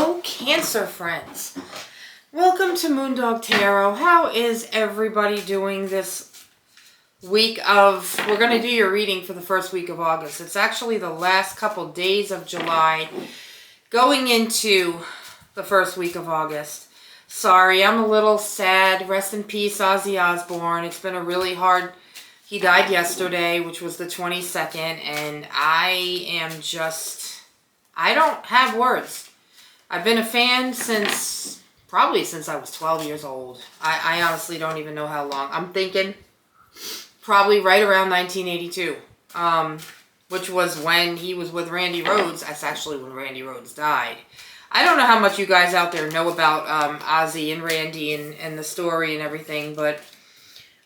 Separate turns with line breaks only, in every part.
Hello, Cancer friends. Welcome to Moondog Tarot. How is everybody doing this week of... We're going to do your reading for the first week of August. It's actually the last couple days of July going into the first week of August. Sorry, I'm a little sad. Rest in peace, Ozzy Osbourne. It's been a really hard... He died yesterday, which was the 22nd, and I am just... I don't have words. I've been a fan probably since I was 12 years old. I honestly don't even know how long. I'm thinking probably right around 1982, which was when he was with Randy Rhoads. That's actually when Randy Rhoads died. I don't know how much you guys out there know about Ozzy and Randy and the story and everything, but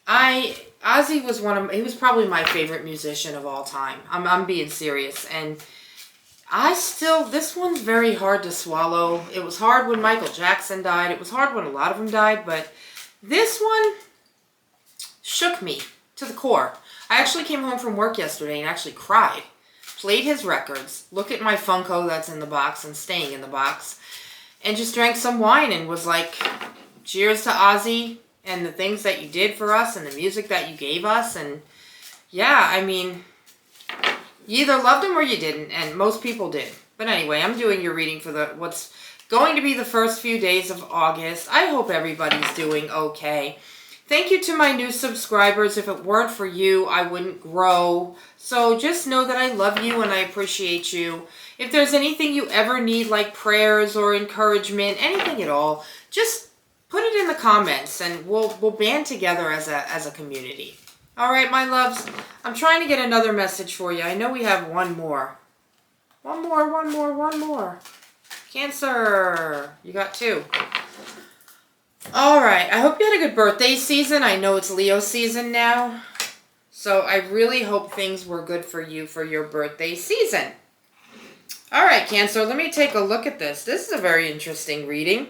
Ozzy was he was probably my favorite musician of all time. I'm being serious, and this one's very hard to swallow. It was hard when Michael Jackson died. It was hard when a lot of them died, but this one shook me to the core. I actually came home from work yesterday and actually cried. Played his records, looked at my Funko that's in the box and staying in the box, and just drank some wine and was like, cheers to Ozzy and the things that you did for us and the music that you gave us. And yeah, I mean... You either loved him or you didn't, and most people did. But anyway, I'm doing your reading for what's going to be the first few days of August. I hope everybody's doing okay. Thank you to my new subscribers. If it weren't for you, I wouldn't grow. So just know that I love you and I appreciate you. If there's anything you ever need, like prayers or encouragement, anything at all, just put it in the comments and we'll band together as a community. All right, my loves, I'm trying to get another message for you. I know we have one more. One more. Cancer, you got two. All right, I hope you had a good birthday season. I know it's Leo season now. So I really hope things were good for you for your birthday season. All right, Cancer, let me take a look at this. This is a very interesting reading.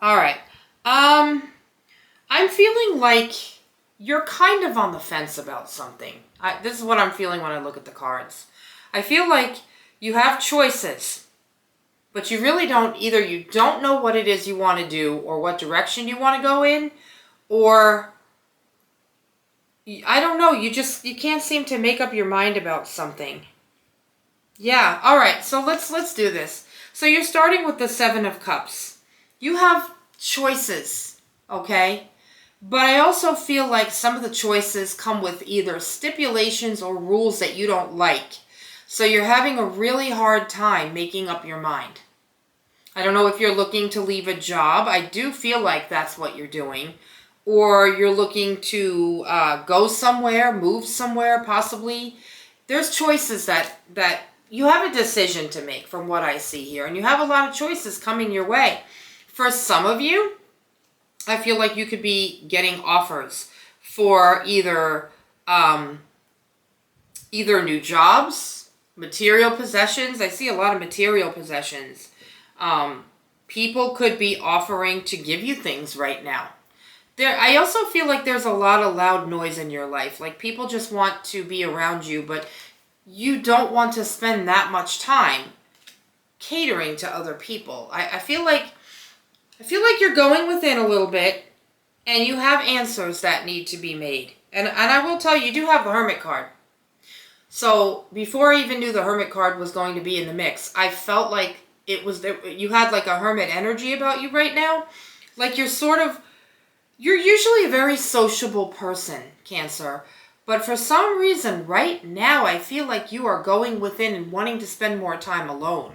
All right. I'm feeling like you're kind of on the fence about something. This is what I'm feeling when I look at the cards. I feel like you have choices, but you really don't. Either you don't know what it is you want to do or what direction you want to go in, or I don't know. You can't seem to make up your mind about something. Yeah. All right. So let's do this. So you're starting with the Seven of Cups. You have choices, okay? But I also feel like some of the choices come with either stipulations or rules that you don't like. So you're having a really hard time making up your mind. I don't know if you're looking to leave a job. I do feel like that's what you're doing. Or you're looking to go somewhere, move somewhere, possibly. There's choices that you have a decision to make from what I see here. And you have a lot of choices coming your way. For some of you, I feel like you could be getting offers for either new jobs, material possessions. I see a lot of material possessions. People could be offering to give you things right now. I also feel like there's a lot of loud noise in your life. Like people just want to be around you, but you don't want to spend that much time catering to other people. I feel like you're going within a little bit and you have answers that need to be made. And I will tell you, you do have the Hermit card. So before I even knew the Hermit card was going to be in the mix, I felt like you had like a Hermit energy about you right now. Like you're usually a very sociable person, Cancer. But for some reason right now, I feel like you are going within and wanting to spend more time alone.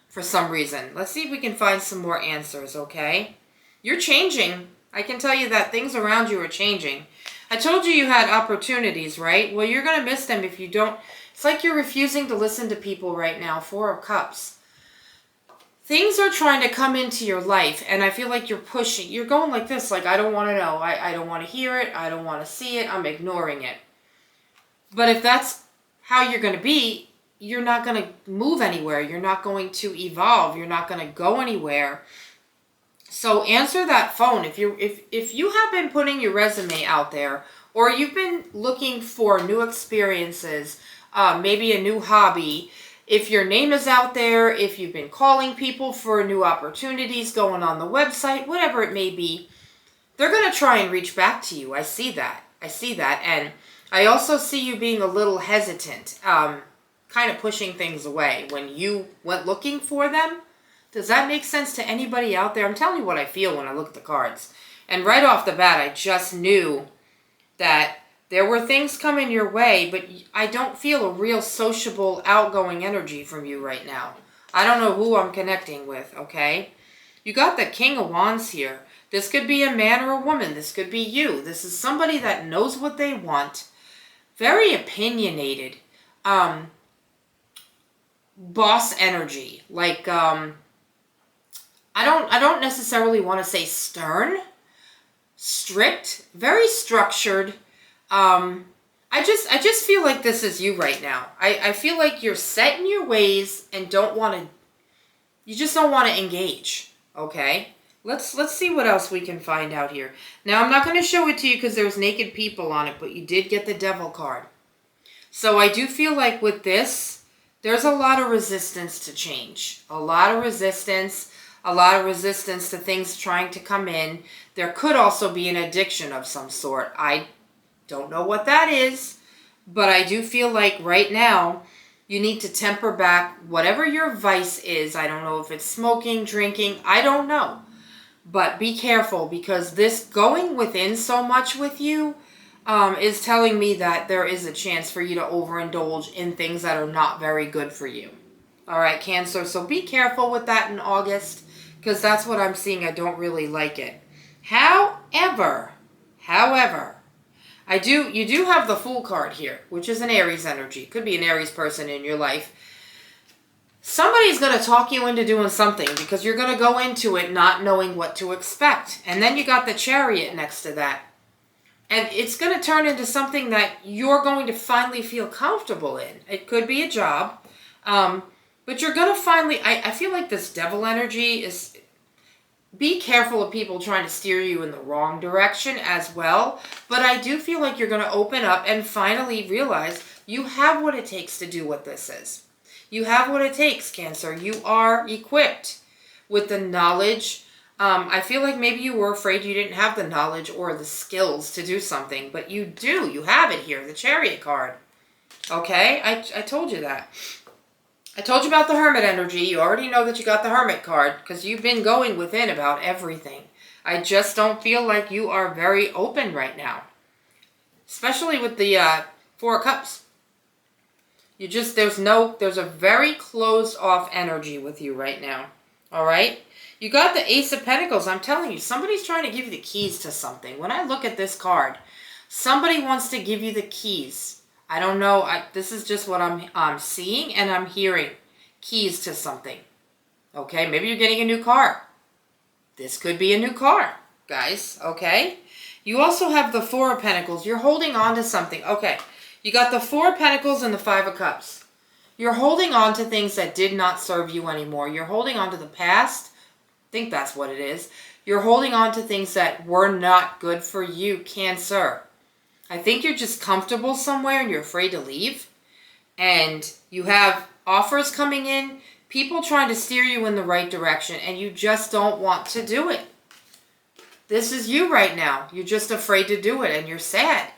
For some reason. Let's see if we can find some more answers, okay? You're changing. I can tell you that things around you are changing. I told you had opportunities, right? Well, you're going to miss them if you don't. It's like you're refusing to listen to people right now. Four of Cups. Things are trying to come into your life, and I feel like you're pushing. You're going like this, like, I don't want to know. I don't want to hear it. I don't want to see it. I'm ignoring it. But if that's how you're going to be, you're not going to move anywhere. You're not going to evolve. You're not going to go anywhere. So answer that phone. If you have been putting your resume out there, or you've been looking for new experiences, maybe a new hobby, if your name is out there, if you've been calling people for new opportunities, going on the website, whatever it may be, they're going to try and reach back to you. I see that. I see that. And I also see you being a little hesitant, kind of pushing things away when you went looking for them. Does that make sense to anybody out there? I'm telling you what I feel when I look at the cards. And right off the bat, I just knew that there were things coming your way, but I don't feel a real sociable, outgoing energy from you right now. I don't know who I'm connecting with, okay? You got the King of Wands here. This could be a man or a woman. This could be you. This is somebody that knows what they want. Very opinionated. Boss energy. Like, I don't necessarily want to say stern. Strict. Very structured. I just feel like this is you right now. I feel like you're set in your ways and you just don't want to engage. Okay? Let's see what else we can find out here. Now, I'm not going to show it to you because there's naked people on it, but you did get the Devil card. So I do feel like with this, there's a lot of resistance to change. A lot of resistance to things trying to come in. There could also be an addiction of some sort. I don't know what that is, but I do feel like right now you need to temper back whatever your vice is. I don't know if it's smoking, drinking, I don't know. But be careful, because this going within so much with you is telling me that there is a chance for you to overindulge in things that are not very good for you. All right, Cancer. So be careful with that in August, because that's what I'm seeing. I don't really like it. However, you do have the Fool card here, which is an Aries energy. Could be an Aries person in your life. Somebody's going to talk you into doing something because you're going to go into it not knowing what to expect. And then you got the Chariot next to that. And it's going to turn into something that you're going to finally feel comfortable in. It could be a job. But you're going to finally... I feel like this Devil energy is... Be careful of people trying to steer you in the wrong direction as well. But I do feel like you're going to open up and finally realize you have what it takes to do what this is. You have what it takes, Cancer. You are equipped with the knowledge. I feel like maybe you were afraid you didn't have the knowledge or the skills to do something. But you do. You have it here, the Chariot card. Okay? I told you that. I told you about the Hermit energy. You already know that you got the Hermit card because you've been going within about everything. I just don't feel like you are very open right now. Especially with the Four of Cups. You just, there's a very closed off energy with you right now. All right? You got the Ace of Pentacles. I'm telling you, somebody's trying to give you the keys to something. When I look at this card, somebody wants to give you the keys. I don't know. This is just what I'm seeing and I'm hearing. Keys to something. Okay? Maybe you're getting a new car. This could be a new car, guys. Okay? You also have the Four of Pentacles. You're holding on to something. Okay. You got the Four of Pentacles and the Five of Cups. You're holding on to things that did not serve you anymore. You're holding on to the past. I think that's what it is. You're holding on to things that were not good for you, Cancer. I think you're just comfortable somewhere and you're afraid to leave. And you have offers coming in, people trying to steer you in the right direction, and you just don't want to do it. This is you right now. You're just afraid to do it and you're sad.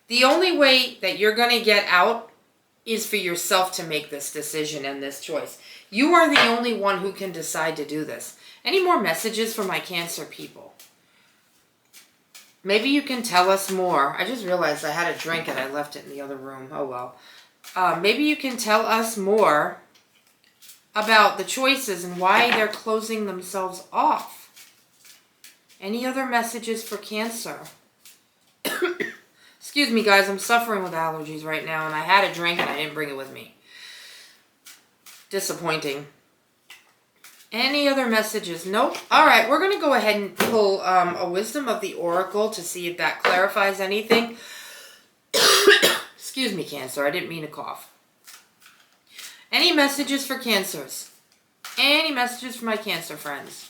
The only way that you're going to get out is for yourself to make this decision and this choice. You are the only one who can decide to do this. Any more messages for my Cancer people? Maybe you can tell us more. I just realized I had a drink and I left it in the other room. Oh well. Maybe you can tell us more about the choices and why they're closing themselves off. Any other messages for Cancer? Excuse me, guys. I'm suffering with allergies right now, and I had a drink and I didn't bring it with me. Disappointing. Any other messages? Nope. All right, we're going to go ahead and pull a Wisdom of the Oracle to see if that clarifies anything. Excuse me, Cancer. I didn't mean to cough. Any messages for Cancers? Any messages for my Cancer friends?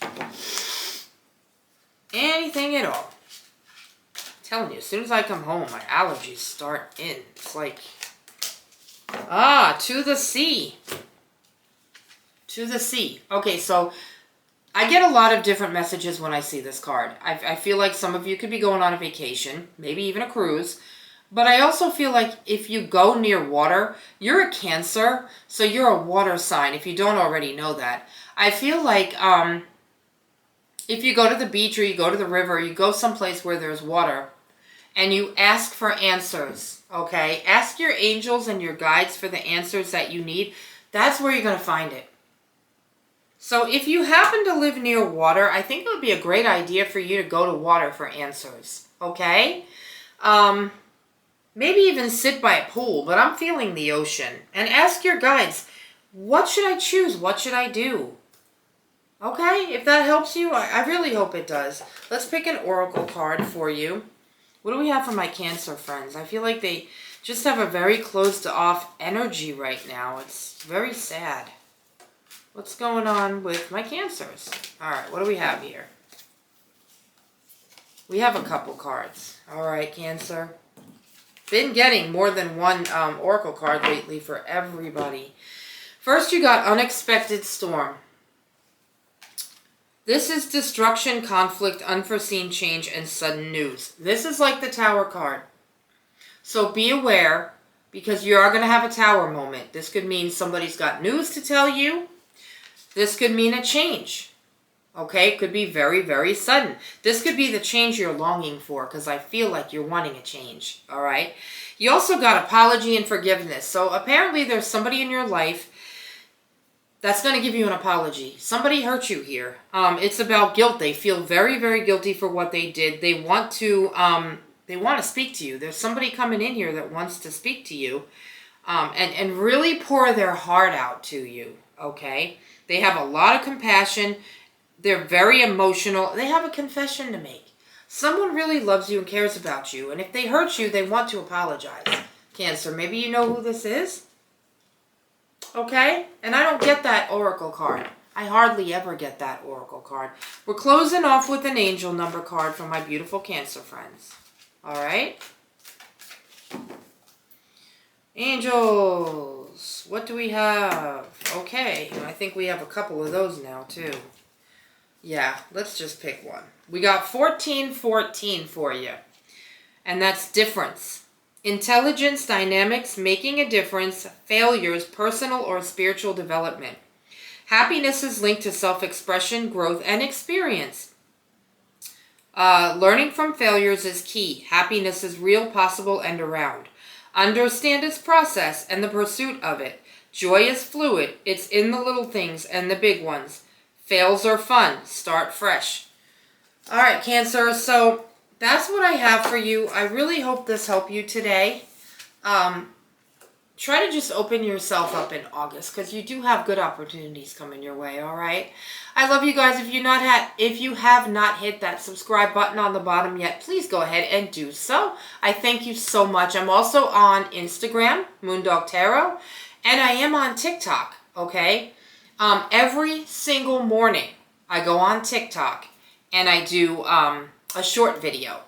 Anything at all? I'm telling you, as soon as I come home, my allergies start in. It's like, to the sea. To the sea. Okay, so I get a lot of different messages when I see this card. I feel like some of you could be going on a vacation, maybe even a cruise. But I also feel like if you go near water, you're a Cancer, so you're a water sign, if you don't already know that. I feel like if you go to the beach or you go to the river, you go someplace where there's water, and you ask for answers, okay? Ask your angels and your guides for the answers that you need. That's where you're going to find it. So if you happen to live near water, I think it would be a great idea for you to go to water for answers, okay? Maybe even sit by a pool, but I'm feeling the ocean. And ask your guides, what should I choose? What should I do? Okay, if that helps you, I really hope it does. Let's pick an oracle card for you. What do we have for my Cancer friends? I feel like they just have a very closed off energy right now. It's very sad. What's going on with my Cancers? All right, what do we have here? We have a couple cards. All right, Cancer. Been getting more than one oracle card lately for everybody. First, you got Unexpected Storm. This is destruction, conflict, unforeseen change, and sudden news. This is like the Tower card. So be aware, because you are going to have a Tower moment. This could mean somebody's got news to tell you. This could mean a change. Okay, it could be very, very sudden. This could be the change you're longing for, because I feel like you're wanting a change, all right? You also got apology and forgiveness. So apparently there's somebody in your life that's going to give you an apology. Somebody hurt you here. It's about guilt. They feel very, very guilty for what they did. They want to speak to you. There's somebody coming in here that wants to speak to you and really pour their heart out to you, okay? They have a lot of compassion. They're very emotional. They have a confession to make. Someone really loves you and cares about you. And if they hurt you, they want to apologize. Cancer, maybe you know who this is? Okay? And I don't get that oracle card. I hardly ever get that oracle card. We're closing off with an angel number card for my beautiful Cancer friends. All right? Angels. What do we have? Okay. I think we have a couple of those now, too. Yeah, let's just pick one. We got 1414 for you. And that's difference. Intelligence, dynamics, making a difference, failures, personal or spiritual development. Happiness is linked to self-expression, growth, and experience. Learning from failures is key. Happiness is real, possible, and around. Understand its process and the pursuit of it. Joy is fluid. It's in the little things and the big ones. Fails are fun. Start fresh. All right, Cancer. So that's what I have for you. I really hope this helped you today. Try to just open yourself up in August because you do have good opportunities coming your way, all right? I love you guys. If you have not hit that subscribe button on the bottom yet, please go ahead and do so. I thank you so much. I'm also on Instagram, Moondog Tarot, and I am on TikTok, okay? Every single morning, I go on TikTok and I do a short video.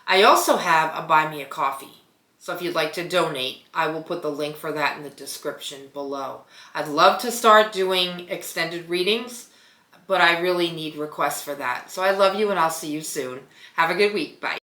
I also have a Buy Me a Coffee. So if you'd like to donate, I will put the link for that in the description below. I'd love to start doing extended readings, but I really need requests for that. So I love you and I'll see you soon. Have a good week. Bye.